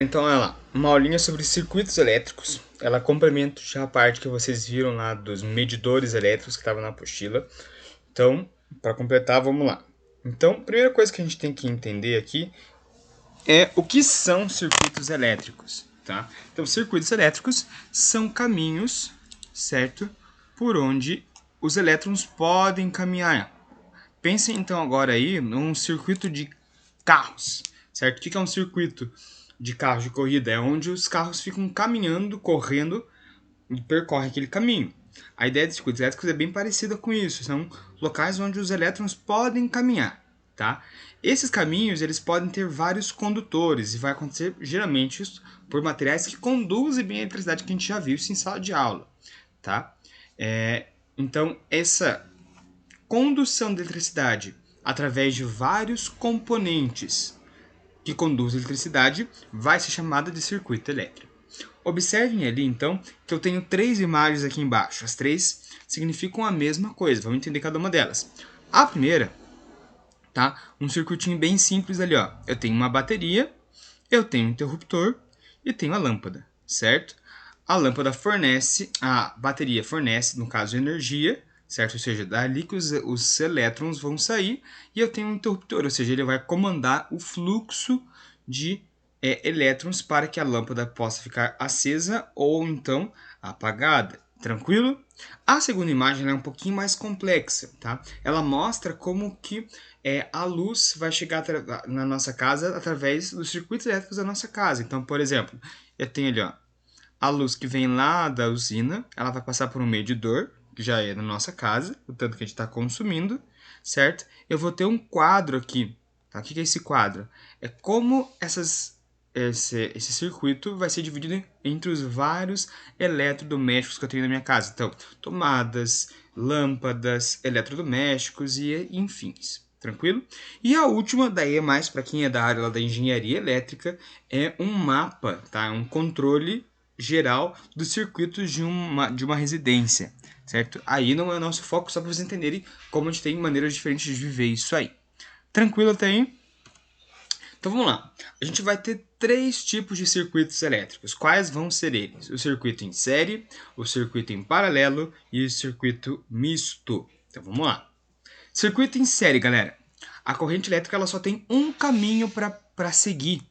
Então, olha lá, uma aulinha sobre circuitos elétricos. Ela complementa já a parte que vocês viram lá dos medidores elétricos que estava na apostila. Então, para completar, vamos lá. Então, a primeira coisa que a gente tem que entender aqui é o que são circuitos elétricos, tá? Então, circuitos elétricos são caminhos, certo? Por onde os elétrons podem caminhar. Pensem então agora aí num circuito de carros, certo? O que é um circuito de carros de corrida? É onde os carros ficam caminhando, correndo e percorrem aquele caminho. A ideia de circuitos elétricos é bem parecida com isso. São locais onde os elétrons podem caminhar, tá? Esses caminhos eles podem ter vários condutores e vai acontecer geralmente por materiais que conduzem bem a eletricidade, que a gente já viu isso em sala de aula, tá? Então essa condução de eletricidade através de vários componentes que conduzem a eletricidade vai ser chamada de circuito elétrico. Observem ali então que eu tenho três imagens aqui embaixo. As três significam a mesma coisa. Vamos entender cada uma delas. A primeira, tá? Um circuitinho bem simples ali, ó. Eu tenho uma bateria, eu tenho um interruptor e tenho a lâmpada, certo? A lâmpada fornece, a bateria fornece, no caso, energia, certo? Ou seja, dali que os elétrons vão sair, e eu tenho um interruptor, ou seja, ele vai comandar o fluxo de elétrons para que a lâmpada possa ficar acesa ou então apagada. Tranquilo? A segunda imagem é um pouquinho mais complexa, tá? Ela mostra como que a luz vai chegar na nossa casa através dos circuitos elétricos da nossa casa. Então, por exemplo, eu tenho ali, ó, a luz que vem lá da usina, ela vai passar por um medidor, que já é na nossa casa, o tanto que a gente está consumindo, certo? Eu vou ter um quadro aqui, tá? O que é esse quadro? É como esse circuito vai ser dividido entre os vários eletrodomésticos que eu tenho na minha casa. Então, tomadas, lâmpadas, eletrodomésticos e enfim. Tranquilo? E a última, daí é mais para quem é da área lá da engenharia elétrica, é um mapa, tá? Um controle geral dos circuitos de uma residência, certo? Aí não é o nosso foco, só para vocês entenderem como a gente tem maneiras diferentes de viver isso aí. Tranquilo até aí? Então vamos lá. A gente vai ter três tipos de circuitos elétricos. Quais vão ser eles? O circuito em série, o circuito em paralelo e o circuito misto. Então vamos lá. Circuito em série, galera. A corrente elétrica ela só tem um caminho para seguir.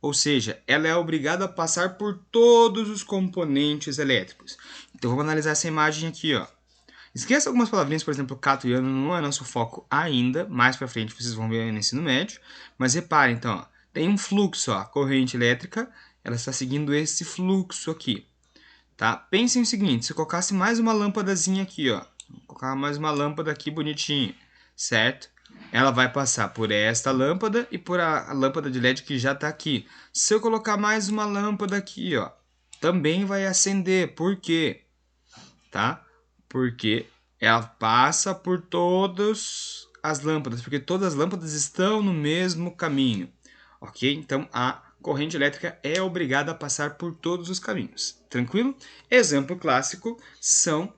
Ou seja, ela é obrigada a passar por todos os componentes elétricos. Então vamos analisar essa imagem aqui, ó. Esqueça algumas palavrinhas, por exemplo, cato e ano não é nosso foco ainda. Mais para frente vocês vão ver no ensino médio. Mas reparem, então, ó, tem um fluxo, ó, a corrente elétrica, ela está seguindo esse fluxo aqui. Tá? Pensem o seguinte, se eu colocasse mais uma lâmpadazinha aqui, ó. Vou colocar mais uma lâmpada aqui bonitinha, certo? Ela vai passar por esta lâmpada e por a lâmpada de LED que já está aqui. Se eu colocar mais uma lâmpada aqui, ó, também vai acender. Por quê? Tá? Porque ela passa por todas as lâmpadas, porque todas as lâmpadas estão no mesmo caminho, ok? Então a corrente elétrica é obrigada a passar por todos os caminhos, tranquilo? Exemplo clássico são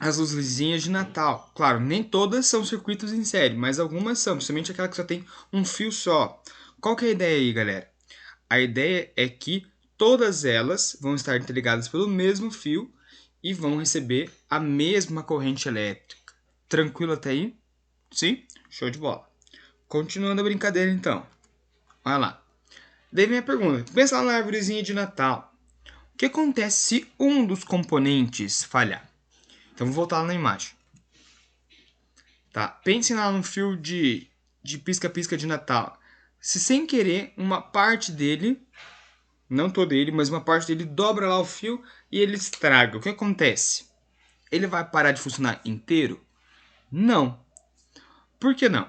as luzinhas de Natal. Claro, nem todas são circuitos em série, mas algumas são, principalmente aquela que só tem um fio só. Qual que é a ideia aí, galera? A ideia é que todas elas vão estar interligadas pelo mesmo fio e vão receber a mesma corrente elétrica. Tranquilo até aí? Sim? Show de bola. Continuando a brincadeira então. Olha lá. Daí vem a pergunta. Pensa lá na árvorezinha de Natal. O que acontece se um dos componentes falhar? Então vou voltar lá na imagem. Tá? Pense lá no fio de pisca-pisca de Natal. Se sem querer uma parte dele, não todo ele, mas uma parte dele dobra lá o fio e ele estraga, o que acontece? Ele vai parar de funcionar inteiro? Não. Por que não?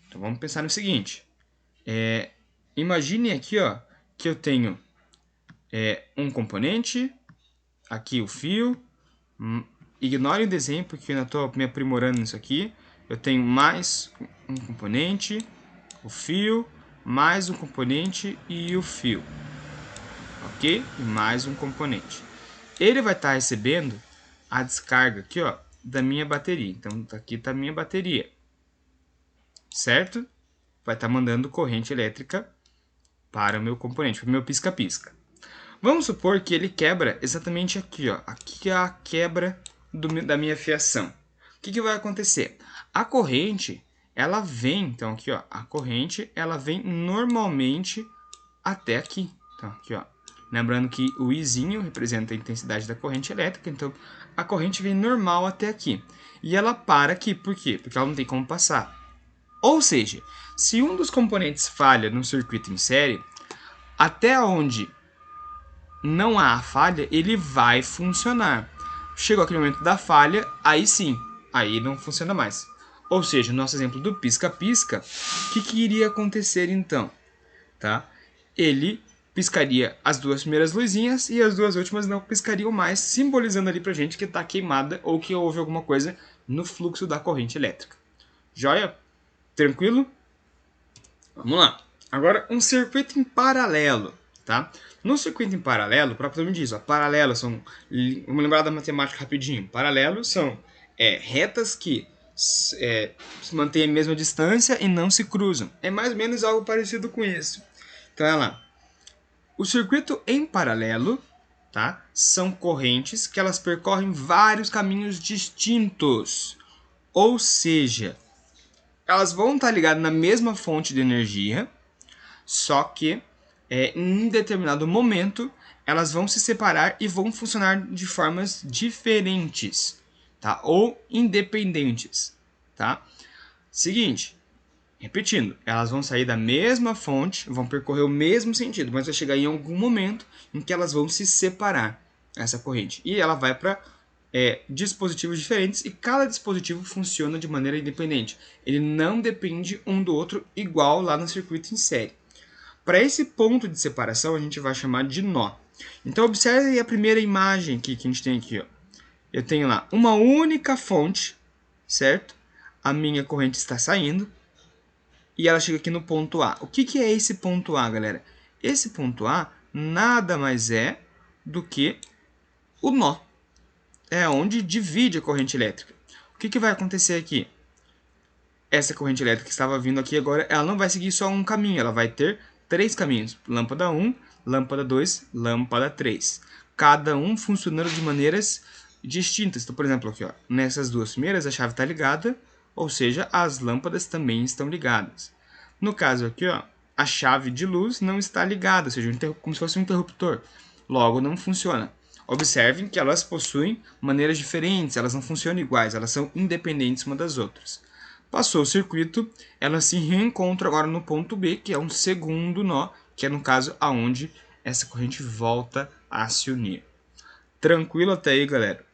Então vamos pensar no seguinte. Imagine aqui, ó, que eu tenho um componente, aqui o fio. Ignore o desenho porque eu ainda estou me aprimorando nisso aqui. Eu tenho mais um componente, o fio, mais um componente e o fio. Ok? E mais um componente. Ele vai estar recebendo a descarga aqui, ó, da minha bateria. Então aqui está a minha bateria, certo? Vai estar mandando corrente elétrica para o meu componente, para o meu pisca-pisca. Vamos supor que ele quebra exatamente aqui, ó. Aqui é a quebra da minha fiação. O que vai acontecer? A corrente, ela vem, então aqui, ó, a corrente, ela vem normalmente até aqui. Então, aqui, ó. Lembrando que o Izinho representa a intensidade da corrente elétrica, então a corrente vem normal até aqui. E ela para aqui, por quê? Porque ela não tem como passar. Ou seja, se um dos componentes falha no circuito em série, até onde não há a falha, ele vai funcionar. Chegou aquele momento da falha, aí sim, aí não funciona mais. Ou seja, no nosso exemplo do pisca-pisca, o que iria acontecer então? Tá? Ele piscaria as duas primeiras luzinhas e as duas últimas não piscariam mais, simbolizando ali pra gente que está queimada ou que houve alguma coisa no fluxo da corrente elétrica. Joia? Tranquilo? Vamos lá. Agora, um circuito em paralelo. Tá? No circuito em paralelo, o próprio nome diz, ó, paralelos são, vamos lembrar da matemática rapidinho, paralelos são retas que se mantêm a mesma distância e não se cruzam. É mais ou menos algo parecido com isso. Então, olha lá. O circuito em paralelo, tá, são correntes que elas percorrem vários caminhos distintos. Ou seja, elas vão estar ligadas na mesma fonte de energia, só que em determinado momento elas vão se separar e vão funcionar de formas diferentes, tá? Ou independentes, tá? Seguinte, repetindo, elas vão sair da mesma fonte, vão percorrer o mesmo sentido, mas vai chegar em algum momento em que elas vão se separar, essa corrente. E ela vai para dispositivos diferentes e cada dispositivo funciona de maneira independente. Ele não depende um do outro igual lá no circuito em série. Para esse ponto de separação, a gente vai chamar de nó. Então, observe a primeira imagem que a gente tem aqui. Ó. Eu tenho lá uma única fonte, certo? A minha corrente está saindo e ela chega aqui no ponto A. O que é esse ponto A, galera? Esse ponto A nada mais é do que o nó. É onde divide a corrente elétrica. O que vai acontecer aqui? Essa corrente elétrica que estava vindo aqui agora, ela não vai seguir só um caminho, ela vai ter 3 caminhos. Lâmpada 1, lâmpada 2, lâmpada 3. Cada um funcionando de maneiras distintas. Então, por exemplo, aqui, ó, nessas duas primeiras a chave está ligada, ou seja, as lâmpadas também estão ligadas. No caso aqui, ó, a chave de luz não está ligada, ou seja, como se fosse um interruptor. Logo, não funciona. Observem que elas possuem maneiras diferentes, elas não funcionam iguais, elas são independentes uma das outras. Passou o circuito, ela se reencontra agora no ponto B, que é um segundo nó, que é no caso aonde essa corrente volta a se unir. Tranquilo até aí, galera?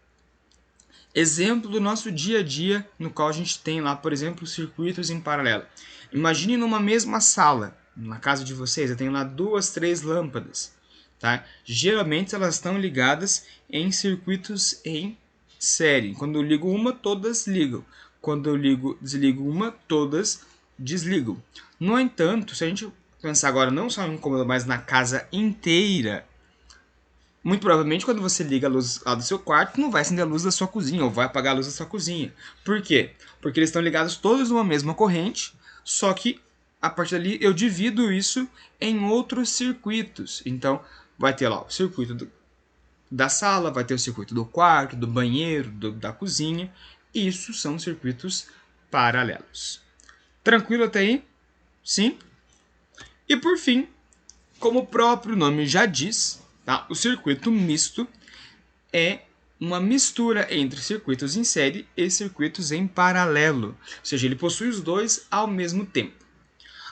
Exemplo do nosso dia a dia, no qual a gente tem lá, por exemplo, circuitos em paralelo. Imagine numa mesma sala, na casa de vocês, eu tenho lá 2, 3 lâmpadas. Tá? Geralmente elas estão ligadas em circuitos em série. Quando eu ligo uma, todas ligam. Quando eu desligo uma, todas desligam. No entanto, se a gente pensar agora não só em um cômodo, mas na casa inteira, muito provavelmente quando você liga a luz lá do seu quarto, não vai acender a luz da sua cozinha, ou vai apagar a luz da sua cozinha. Por quê? Porque eles estão ligados todos numa mesma corrente, só que a partir dali eu divido isso em outros circuitos. Então, vai ter lá o circuito da sala, vai ter o circuito do quarto, do banheiro, da cozinha. Isso são circuitos paralelos. Tranquilo até aí? Sim? E por fim, como o próprio nome já diz, tá? O circuito misto é uma mistura entre circuitos em série e circuitos em paralelo. Ou seja, ele possui os dois ao mesmo tempo.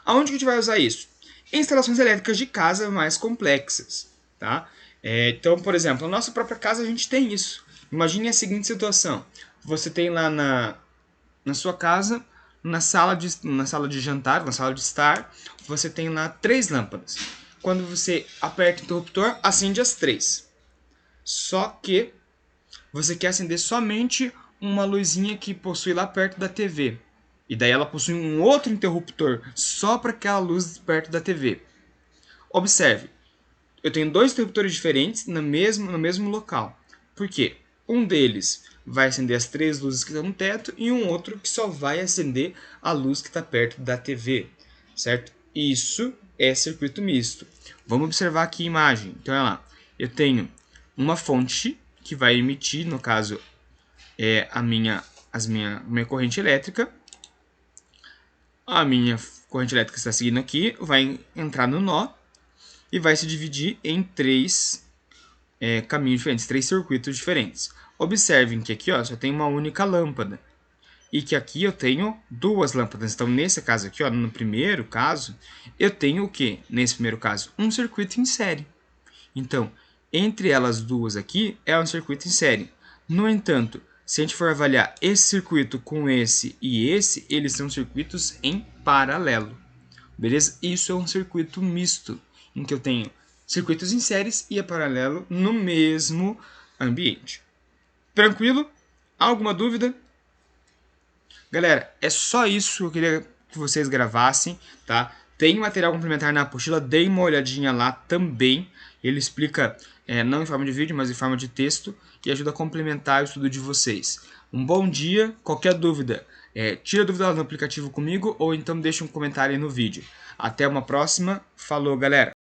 Aonde que a gente vai usar isso? Em instalações elétricas de casa mais complexas. Tá? Então, por exemplo, na nossa própria casa a gente tem isso. Imagine a seguinte situação. Você tem lá na sua casa, na sala de jantar, na sala de estar, você tem lá 3 lâmpadas. Quando você aperta o interruptor, acende as 3. Só que você quer acender somente uma luzinha que possui lá perto da TV. E daí ela possui um outro interruptor só para aquela luz perto da TV. Observe, eu tenho 2 interruptores diferentes no mesmo local. Por quê? Um deles vai acender as 3 luzes que estão no teto e um outro que só vai acender a luz que está perto da TV. Certo? Isso é circuito misto. Vamos observar aqui a imagem. Então, olha lá. Eu tenho uma fonte que vai emitir, no caso, a minha corrente elétrica. A minha corrente elétrica está seguindo aqui, vai entrar no nó e vai se dividir em três caminhos diferentes, três circuitos diferentes. Observem que aqui só tem uma única lâmpada e que aqui eu tenho duas lâmpadas. Então, nesse caso aqui, no primeiro caso, eu tenho o que? Nesse primeiro caso, um circuito em série. Então, entre elas duas aqui, é um circuito em série. No entanto, se a gente for avaliar esse circuito com esse e esse, eles são circuitos em paralelo. Beleza? Isso é um circuito misto, em que eu tenho circuitos em séries e a paralelo no mesmo ambiente. Tranquilo? Alguma dúvida? Galera, é só isso que eu queria que vocês gravassem, tá? Tem material complementar na apostila, dei uma olhadinha lá também. Ele explica, não em forma de vídeo, mas em forma de texto, e ajuda a complementar o estudo de vocês. Um bom dia, qualquer dúvida, tira a dúvida lá no aplicativo comigo, ou então deixa um comentário aí no vídeo. Até uma próxima, falou galera!